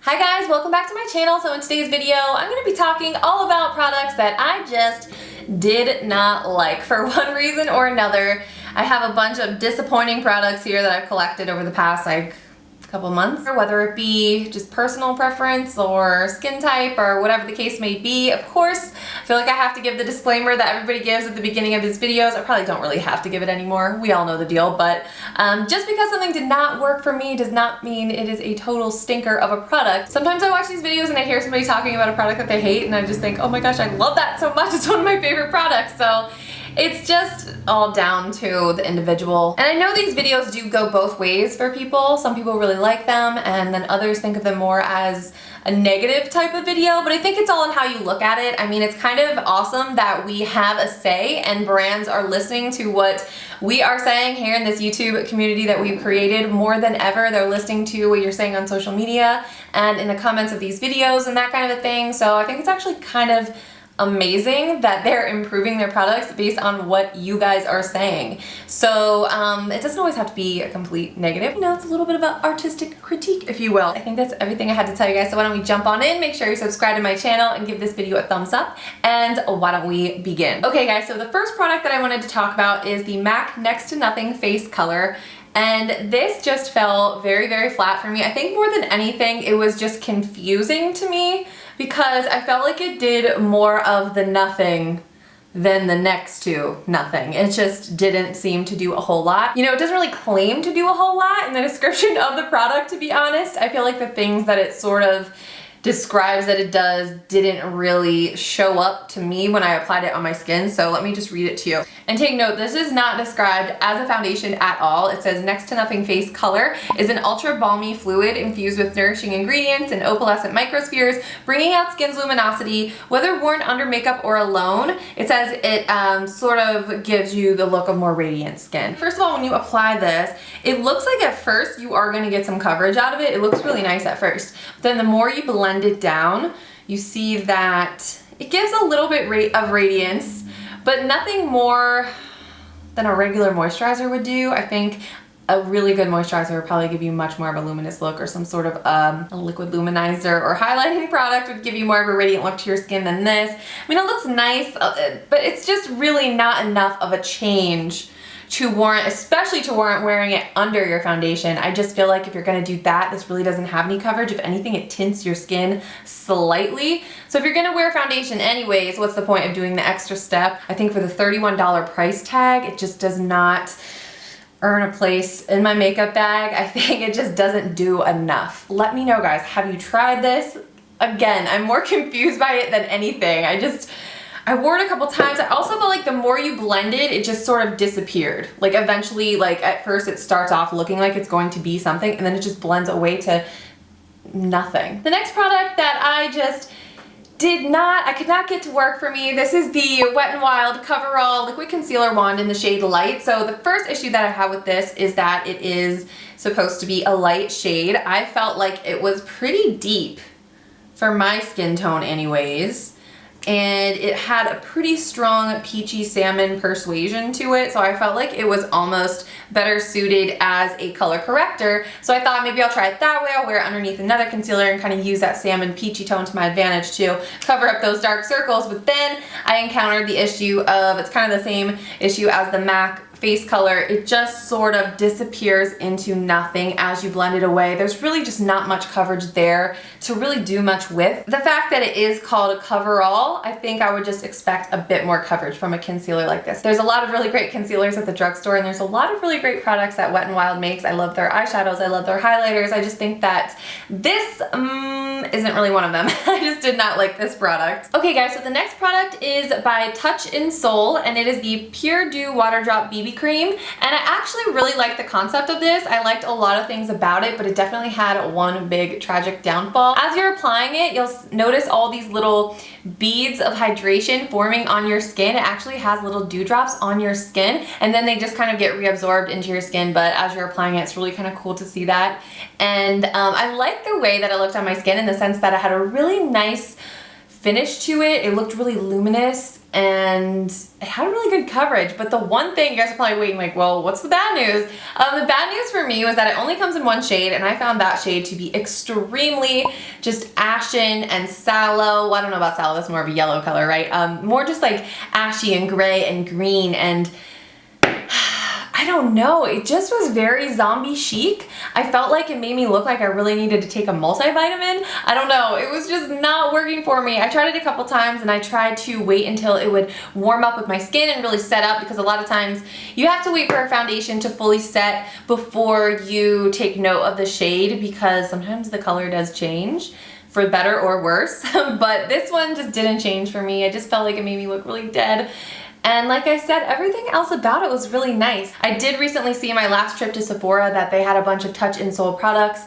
Hi guys, welcome back to my channel. So in today's video, I'm going to be talking all about products that I just did not like for one reason or another. I have a bunch of disappointing products here that I've collected over the past couple months, whether it be just personal preference or skin type or whatever the case may be. Of course, I feel like I have to give the disclaimer that everybody gives at the beginning of these videos. I probably don't really have to give it anymore. We all know the deal, but just because something did not work for me does not mean it is a total stinker of a product. Sometimes I watch these videos and I hear somebody talking about a product that they hate and I just think, oh my gosh, I love that so much. It's one of my favorite products. So it's just all down to the individual. And I know these videos do go both ways for people. Some people really like them and then others think of them more as a negative type of video, but I think it's all in how you look at it. I mean, it's kind of awesome that we have a say and brands are listening to what we are saying here in this YouTube community that we've created more than ever. They're listening to what you're saying on social media and in the comments of these videos and that kind of a thing. So I think it's actually kind of amazing that they're improving their products based on what you guys are saying. So it doesn't always have to be a complete negative. You know, it's a little bit of an artistic critique, if you will. I think that's everything I had to tell you guys. So why don't we jump on in, make sure you subscribe to my channel and give this video a thumbs up. And why don't we begin? Okay guys, so the first product that I wanted to talk about is the MAC Next to Nothing Face Color. And this just fell very, very flat for me. I think more than anything, it was just confusing to me because I felt like it did more of the nothing than the next to nothing. It just didn't seem to do a whole lot. You know, it doesn't really claim to do a whole lot in the description of the product, to be honest. I feel like the things that it sort of describes that it does didn't really show up to me when I applied it on my skin. So let me just read it to you. And take note, this is not described as a foundation at all. It says Next to Nothing Face Color is an ultra balmy fluid infused with nourishing ingredients and opalescent microspheres, bringing out skin's luminosity, whether worn under makeup or alone. It says it sort of gives you the look of more radiant skin. First of all, when you apply this, it looks like at first you are gonna get some coverage out of it. It looks really nice at first. But then the more you blend it down, you see that it gives a little bit of radiance, but nothing more than a regular moisturizer would do. I think a really good moisturizer would probably give you much more of a luminous look, or some sort of a liquid luminizer or highlighting product would give you more of a radiant look to your skin than this. I mean, it looks nice, but it's just really not enough of a change to warrant, especially to warrant wearing it under your foundation. I just feel like if you're gonna do that, this really doesn't have any coverage. If anything, it tints your skin slightly. So if you're gonna wear foundation anyways, what's the point of doing the extra step? I think for the $31 price tag, it just does not earn a place in my makeup bag. I think it just doesn't do enough. Let me know, guys, have you tried this? Again, I'm more confused by it than anything. I wore it a couple times. I also felt like the more you blend it, it just sort of disappeared. Like eventually, like at first it starts off looking like it's going to be something and then it just blends away to nothing. The next product that I could not get to work for me. This is the Wet n Wild Coverall Liquid Concealer Wand in the shade Light. So the first issue that I have with this is that it is supposed to be a light shade. I felt like it was pretty deep for my skin tone anyways. And it had a pretty strong peachy salmon persuasion to it, so I felt like it was almost better suited as a color corrector. So I thought maybe I'll try it that way. I'll wear it underneath another concealer and kind of use that salmon peachy tone to my advantage to cover up those dark circles. But then I encountered the issue of, it's kind of the same issue as the MAC face color. It just sort of disappears into nothing as you blend it away. There's really just not much coverage there to really do much with. The fact that it is called a Coverall, I think I would just expect a bit more coverage from a concealer like this. There's a lot of really great concealers at the drugstore and there's a lot of really great products that Wet n Wild makes. I love their eyeshadows, I love their highlighters. I just think that this isn't really one of them. I just did not like this product. Okay guys, so the next product is by Touch in Soul and it is the Pure Dew Water Drop BB Cream. And I actually really liked the concept of this. I liked a lot of things about it, but it definitely had one big tragic downfall. As you're applying it, you'll notice all these little beads of hydration forming on your skin. It actually has little dewdrops on your skin and then they just kind of get reabsorbed into your skin, but as you're applying it, it's really kind of cool to see that. And I like the way that it looked on my skin in the sense that it had a really nice finish to it. It looked really luminous and it had really good coverage. But the one thing, you guys are probably waiting like, well, what's the bad news? The bad news for me was that it only comes in one shade, and I found that shade to be extremely just ashen and sallow. Well, I don't know about sallow, that's more of a yellow color, right? More just like ashy and gray and green, and I don't know, it just was very zombie chic. I felt like it made me look like I really needed to take a multivitamin. I don't know, it was just not working for me. I tried it a couple times and I tried to wait until it would warm up with my skin and really set up, because a lot of times you have to wait for a foundation to fully set before you take note of the shade, because sometimes the color does change for better or worse. But this one just didn't change for me. I just felt like it made me look really dead. And like I said, everything else about it was really nice. I did recently see in my last trip to Sephora that they had a bunch of touch insole products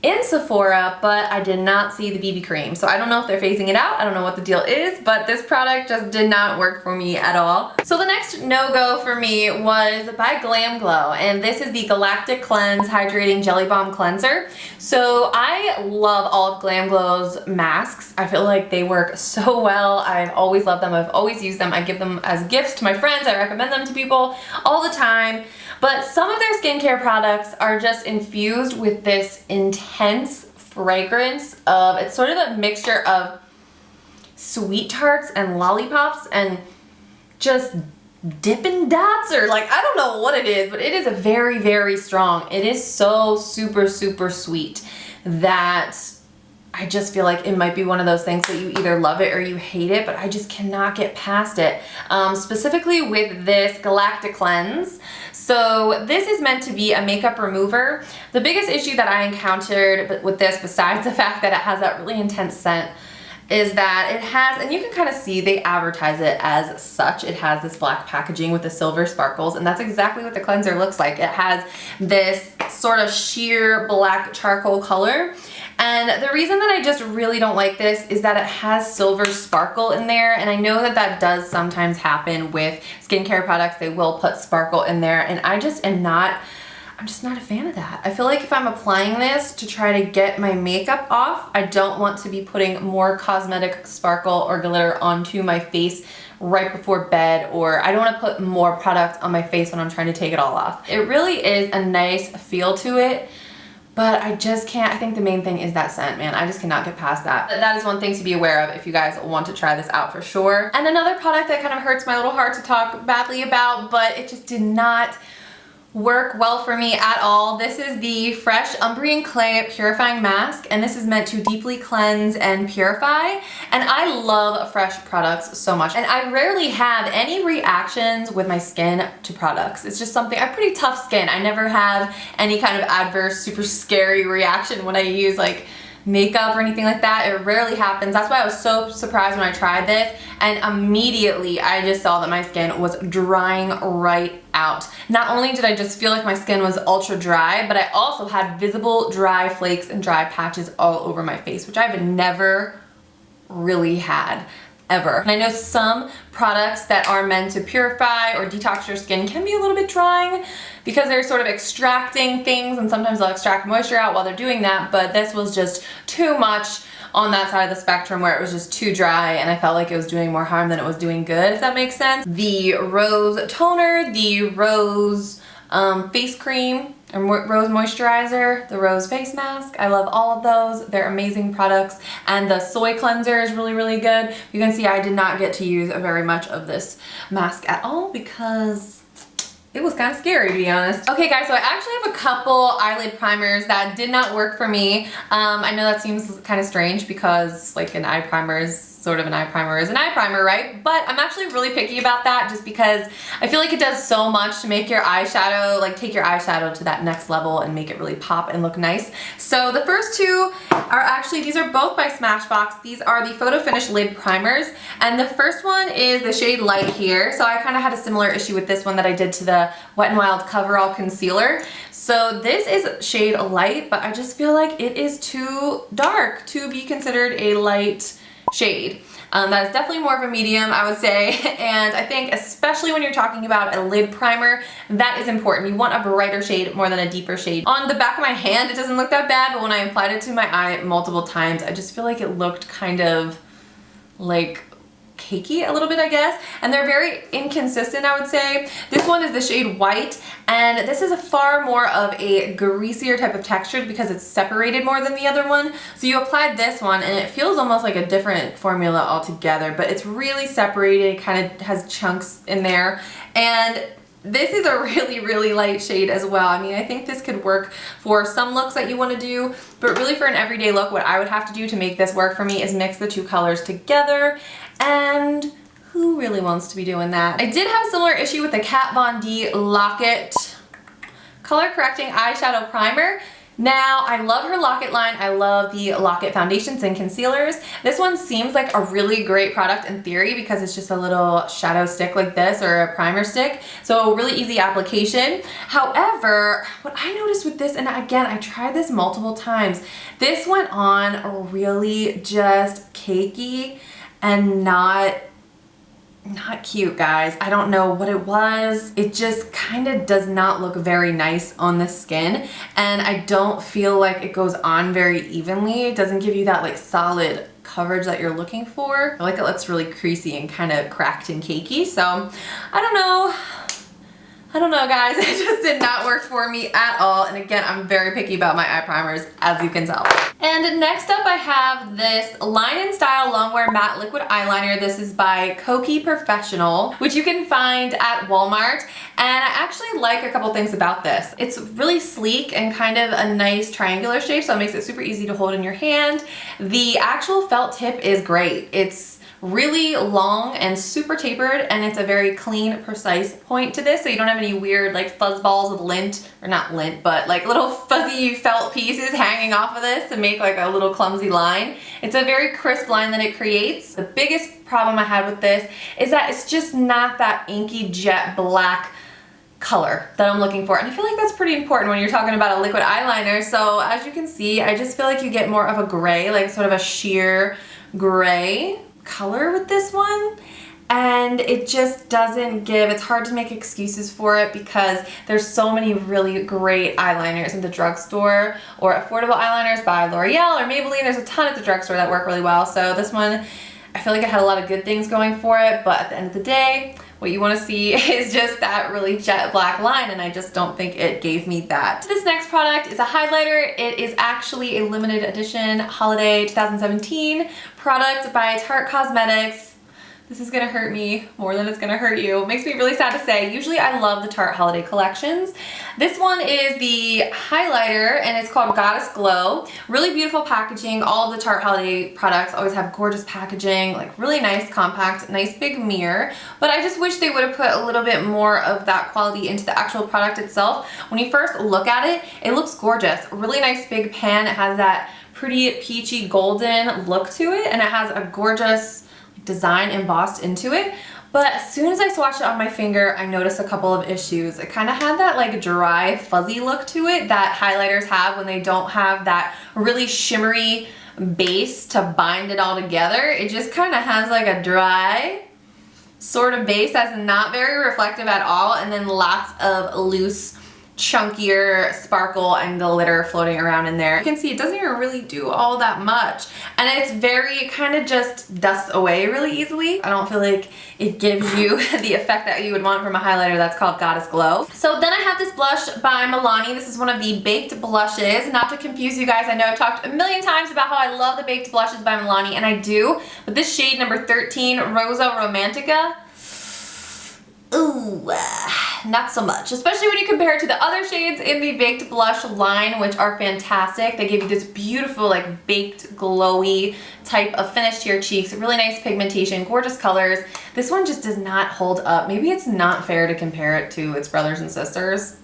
in Sephora, but I did not see the BB cream. So I don't know if they're phasing it out. I don't know what the deal is, but this product just did not work for me at all. So the next no-go for me was by GlamGlow, and this is the Galactic Cleanse Hydrating Jelly Balm Cleanser. So I love all of GlamGlow's masks. I feel like they work so well. I've always loved them. I've always used them. I give them as gifts to my friends. I recommend them to people all the time. But some of their skincare products are just infused with this intense fragrance of, it's sort of a mixture of sweet tarts and lollipops and just Dippin' Dots, or like, I don't know what it is, but it is a very, very strong. It is so super, super sweet that I just feel like it might be one of those things that you either love it or you hate it, but I just cannot get past it. Specifically with this Galactic Cleanse. So this is meant to be a makeup remover. The biggest issue that I encountered with this, besides the fact that it has that really intense scent, is that it has, and you can kind of see they advertise it as such, it has this black packaging with the silver sparkles, and that's exactly what the cleanser looks like. It has this sort of sheer black charcoal color. And the reason that I just really don't like this is that it has silver sparkle in there, and I know that that does sometimes happen with skincare products. They will put sparkle in there, and I just am not, I'm just not a fan of that. I feel like if I'm applying this to try to get my makeup off, I don't want to be putting more cosmetic sparkle or glitter onto my face right before bed, or I don't want to put more product on my face when I'm trying to take it all off. It really is a nice feel to it, but I just can't, I think the main thing is that scent, man. I just cannot get past that. That is one thing to be aware of if you guys want to try this out for sure. And another product that kind of hurts my little heart to talk badly about, but it just did not work well for me at all. This is the Fresh Umbrian Clay Purifying Mask, and this is meant to deeply cleanse and purify. And I love Fresh products so much, and I rarely have any reactions with my skin to products. It's just something, I have pretty tough skin. I never have any kind of adverse, super scary reaction when I use like makeup or anything like that. It rarely happens. That's why I was so surprised when I tried this, and immediately I just saw that my skin was drying right out. Not only did I just feel like my skin was ultra dry, but I also had visible dry flakes and dry patches all over my face, which I've never really had ever. And I know some products that are meant to purify or detox your skin can be a little bit drying because they're sort of extracting things, and sometimes they'll extract moisture out while they're doing that, but this was just too much on that side of the spectrum where it was just too dry, and I felt like it was doing more harm than it was doing good, if that makes sense. The Rose Toner, the Rose face cream, or Rose Moisturizer, the Rose Face Mask. I love all of those. They're amazing products. And the Soy Cleanser is really, really good. You can see I did not get to use very much of this mask at all because it was kind of scary, to be honest. Okay guys, so I actually have a couple eyelid primers that did not work for me. I know that seems kind of strange because like an eye primer is sort of an eye primer is an eye primer, right? But I'm actually really picky about that just because I feel like it does so much to make your eyeshadow, like take your eyeshadow to that next level and make it really pop and look nice. So the first two are actually, these are both by Smashbox. These are the Photo Finish lid primers, and the first one is the shade Light here. So I kind of had a similar issue with this one that I did to the Wet n Wild Coverall concealer. So this is shade Light, but I just feel like it is too dark to be considered a light shade. That is definitely more of a medium, I would say, and I think especially when you're talking about a lid primer, that is important. You want a brighter shade more than a deeper shade. On the back of my hand, it doesn't look that bad, but when I applied it to my eye multiple times, I just feel like it looked kind of like cakey a little bit, I guess, and they're very inconsistent, I would say. This one is the shade White, and this is a far more of a greasier type of texture because it's separated more than the other one. So you applied this one and it feels almost like a different formula altogether, but it's really separated, kind of has chunks in there. And this is a really, really light shade as well. I mean, I think this could work for some looks that you want to do, but really for an everyday look, what I would have to do to make this work for me is mix the two colors together, and who really wants to be doing that? I did have a similar issue with the Kat Von D Lock-It Color Correcting Eyeshadow Primer. Now, I love her Lock-It line. I love the Lock-It foundations and concealers. This one seems like a really great product in theory because it's just a little shadow stick like this, or a primer stick. So really easy application. However, what I noticed with this, and again, I tried this multiple times, this went on really just cakey and not cute, guys. I don't know what it was. It just kind of does not look very nice on the skin, and I don't feel like it goes on very evenly. It doesn't give you that like solid coverage that you're looking for. I feel like it looks really creasy and kind of cracked and cakey, so I don't know. Guys, it just did not work for me at all. And again, I'm very picky about my eye primers, as you can tell. And next up I have this Line & Style Longwear Matte Liquid Eyeliner. This is by Kokie Professional, which you can find at Walmart. And I actually like a couple things about this. It's really sleek and kind of a nice triangular shape, so it makes it super easy to hold in your hand. The actual felt tip is great. It's really long and super tapered, and it's a very clean, precise point to this, so you don't have any weird like fuzz balls of lint, or not lint, but like little fuzzy felt pieces hanging off of this to make like a little clumsy line. It's a very crisp line that it creates. The biggest problem I had with this is that it's just not that inky jet black color that I'm looking for, and I feel like that's pretty important when you're talking about a liquid eyeliner. So as you can see, I just feel like you get more of a gray, like sort of a sheer gray color with this one, and it just doesn't give. It's hard to make excuses for it because there's so many really great eyeliners in the drugstore, or affordable eyeliners by L'Oreal or Maybelline. There's a ton at the drugstore that work really well, so this one, I feel like it had a lot of good things going for it, but at the end of the day, what you want to see is just that really jet black line, and I just don't think it gave me that. This next product is a highlighter. It is actually a limited edition holiday 2017 product by Tarte Cosmetics. This is gonna hurt me more than it's gonna hurt you. It makes me really sad to say. Usually I love the Tarte holiday collections. This one is the highlighter, and it's called Goddess Glow. Really beautiful packaging. All of the Tarte holiday products always have gorgeous packaging, like really nice, compact, nice big mirror. But I just wish they would have put a little bit more of that quality into the actual product itself. When you first look at it, it looks gorgeous. Really nice big pan. It has that pretty peachy golden look to it, and it has a gorgeous design embossed into it. But as soon as I swatched it on my finger, I noticed a couple of issues. It kind of had that like dry, fuzzy look to it that highlighters have when they don't have that really shimmery base to bind it all together. It just kind of has like a dry sort of base that's not very reflective at all, and then lots of loose, chunkier sparkle and glitter floating around in there. You can see it doesn't even really do all that much, and it's very kind of just dusts away really easily. I don't feel like it gives you the effect that you would want from a highlighter that's called Goddess Glow. So then I have this blush by Milani. This is one of the baked blushes. Not to confuse you guys, I know I've talked a million times about how I love the baked blushes by Milani, and I do, but this shade number 13, Rosa Romantica, ooh, not so much, especially when you compare it to the other shades in the baked blush line, which are fantastic. They give you this beautiful like baked glowy type of finish to your cheeks, really nice pigmentation, gorgeous colors. This one just does not hold up. Maybe it's not fair to compare it to its brothers and sisters,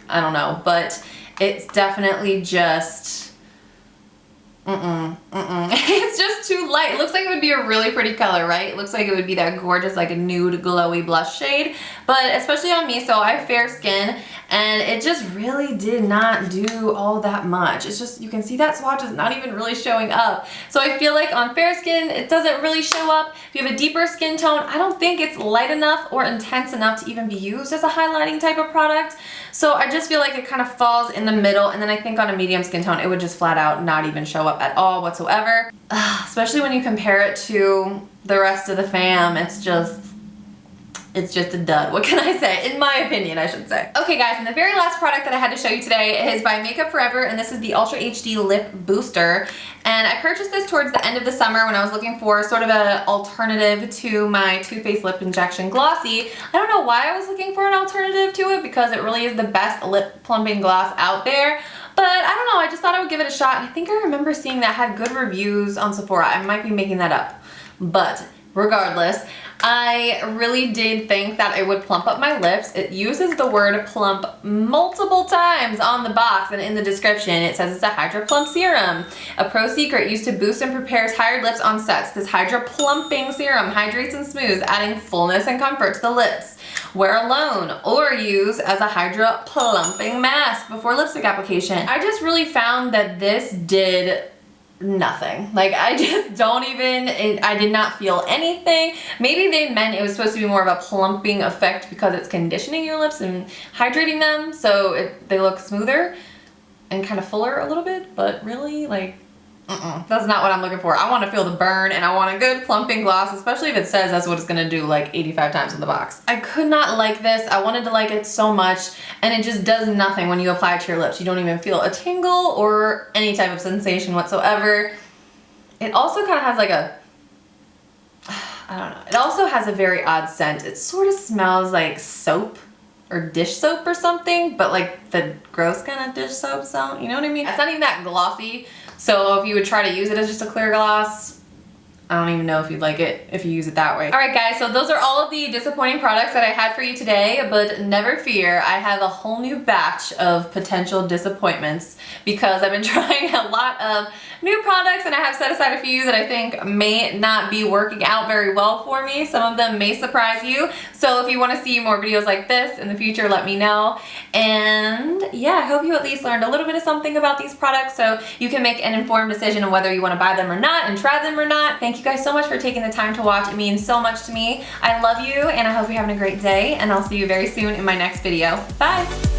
I don't know, but it's definitely just it's just too light. It looks like it would be a really pretty color, right? It looks like it would be that gorgeous like a nude glowy blush shade, but especially on me, so I have fair skin, and it just really did not do all that much. It's just, you can see that swatch is not even really showing up. So I feel like on fair skin, it doesn't really show up. If you have a deeper skin tone, I don't think it's light enough or intense enough to even be used as a highlighting type of product. So I just feel like it kind of falls in the middle, and then I think on a medium skin tone, it would just flat out not even show up at all whatsoever. especially when you compare it to the rest of the fam, it's just a dud. What can I say? In my opinion, I should say. Okay guys, and the very last product that I had to show you today is by Makeup Forever, and this is the Ultra HD Lip Booster. And I purchased this towards the end of the summer when I was looking for sort of an alternative to my Too Faced Lip Injection Glossy. I don't know why I was looking for an alternative to it, because it really is the best lip plumping gloss out there. But I don't know, I just thought I would give it a shot, and I think I remember seeing that had good reviews on Sephora. I might be making that up. But regardless, I really did think that it would plump up my lips. It uses the word plump multiple times on the box, and in the description it says it's a Hydra Plump Serum. A pro secret used to boost and prepare tired lips on sets. This Hydra Plumping Serum hydrates and smooths, adding fullness and comfort to the lips. Wear alone or use as a Hydra Plumping Mask before lipstick application. I just really found that this did nothing. Like, I just don't even, I did not feel anything. Maybe they meant it was supposed to be more of a plumping effect because it's conditioning your lips and hydrating them so they look smoother and kind of fuller a little bit, but really, like, that's not what I'm looking for. I want to feel the burn, and I want a good plumping gloss, especially if it says that's what it's gonna do like 85 times in the box. I could not like this. I wanted to like it so much, and it just does nothing when you apply it to your lips. You don't even feel a tingle or any type of sensation whatsoever. It also kind of has like a, I don't know. It also has a very odd scent. It sort of smells like soap or dish soap or something, but like the gross kind of dish soap smell, you know what I mean? It's not even that glossy. So if you would try to use it as just a clear gloss, I don't even know if you'd like it if you use it that way. Alright guys, so those are all of the disappointing products that I had for you today, but never fear, I have a whole new batch of potential disappointments because I've been trying a lot of new products, and I have set aside a few that I think may not be working out very well for me. Some of them may surprise you. So if you want to see more videos like this in the future, let me know. And yeah, I hope you at least learned a little bit of something about these products so you can make an informed decision on whether you want to buy them or not and try them or not. Thank you guys so much for taking the time to watch. It means so much to me. I love you, and I hope you're having a great day, and I'll see you very soon in my next video. Bye!